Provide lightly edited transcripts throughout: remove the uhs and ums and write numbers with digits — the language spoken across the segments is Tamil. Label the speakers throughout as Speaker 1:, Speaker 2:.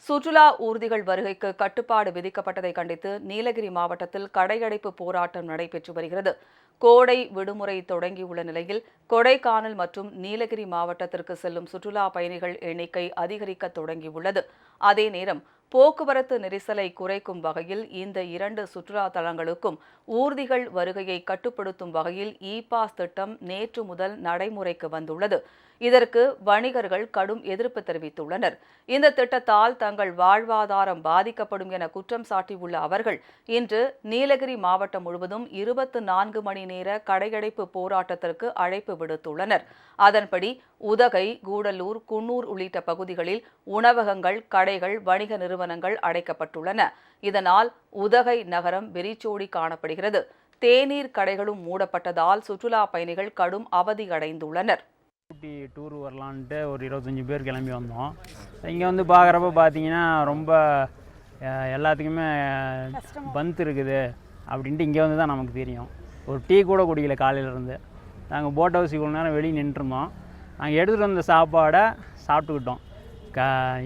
Speaker 1: சுற்றுலா ஊர்திகள் வருகைக்கு கட்டுப்பாடு விதிக்கப்பட்டதை கண்டித்து நீலகிரி மாவட்டத்தில் கடையடைப்பு போராட்டம் நடைபெற்று வருகிறது. கோடை விடுமுறை தொடங்கியுள்ள நிலையில் கொடைக்கானல் மற்றும் நீலகிரி மாவட்டத்திற்கு செல்லும் சுற்றுலா பயணிகள் எண்ணிக்கை அதிகரிக்க தொடங்கியுள்ளது. அதே நேரம் போக்குவரத்து நெரிசலை குறைக்கும் வகையில் இந்த இரண்டு சுற்றுலா தலங்களுக்கும் ஊர்திகள் வருகையை கட்டுப்படுத்தும் வகையில் இ-பாஸ் திட்டம் நேற்று முதல் நடைமுறைக்கு வந்துள்ளது. இதற்கு வணிகர்கள் கடும் எதிர்ப்பு தெரிவித்துள்ளனர். இந்த திட்டத்தால் தங்கள் வாழ்வாதாரம் பாதிக்கப்படும் என குற்றம் சாட்டியுள்ள அவர்கள் இன்று நீலகிரி மாவட்டம் முழுவதும் 24 மணி நேர கடையடைப்பு போராட்டத்திற்கு அழைப்பு விடுத்துள்ளனர். அதன்படி உதகை, கூடலூர், குன்னூர் உள்ளிட்ட பகுதிகளில் உணவகங்கள், கடைகள், வணிக நிறுவனங்கள் அடைக்கப்பட்டுள்ளன. இதனால் உதகை நகரம் வெறிச்சோடி காணப்படுகிறது. தேநீர் கடைகளும் மூடப்பட்டதால் சுற்றுலா பயணிகள் கடும் அவதியடைந்துள்ளனர்.
Speaker 2: ஊட்டி டூர் வரலான்ட்டு ஒரு 25 பேர் கிளம்பி வந்தோம். இங்கே வந்து பார்க்குறப்ப பார்த்தீங்கன்னா ரொம்ப எல்லாத்துக்குமே பந்த் இருக்குது அப்படின்ட்டு இங்கே வந்து தான் நமக்கு தெரியும். ஒரு டீ கூட குடிக்கல காலையிலேருந்து. நாங்கள் போட் ஹவுஸ் இவ்வளோ நேரம் வெளியே நின்றுருந்தோம். நாங்கள் எடுத்துகிட்டு வந்த சாப்பாடை சாப்பிட்டுக்கிட்டோம்.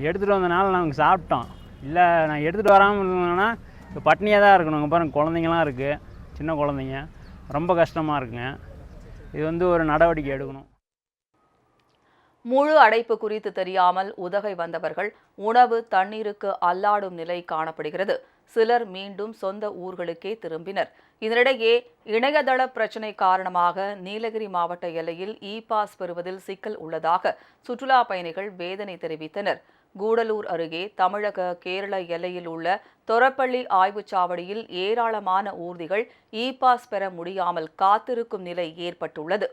Speaker 2: எடுத்துகிட்டு வந்தனால நாங்கள் சாப்பிட்டோம். இல்லை நான் எடுத்துகிட்டு வராமல் இருந்தோம்னா இப்போ பட்னியாக தான் இருக்கணும். இங்கே பாருங்கள் குழந்தைங்களாம் இருக்குது, சின்ன குழந்தைங்க, ரொம்ப கஷ்டமாக இருக்குங்க. இது வந்து ஒரு நடவடிக்கை எடுக்கணும்.
Speaker 1: முழு அடைப்பு குறித்து தெரியாமல் உதகை வந்தவர்கள் உணவு, தண்ணீருக்கு அல்லாடும் நிலை காணப்படுகிறது. சிலர் மீண்டும் சொந்த ஊர்களுக்கே திரும்பினர். இதனிடையே இணையதள பிரச்சினை காரணமாக நீலகிரி மாவட்ட எல்லையில் இ-பாஸ் பெறுவதில் சிக்கல் உள்ளதாக சுற்றுலா பயணிகள் வேதனை தெரிவித்தனர். கூடலூர் அருகே தமிழக கேரள எல்லையில் உள்ள தொரப்பள்ளி ஆய்வுச்சாவடியில் ஏராளமான ஊர்திகள் இ-பாஸ் பெற முடியாமல் காத்திருக்கும் நிலை ஏற்பட்டுள்ளது.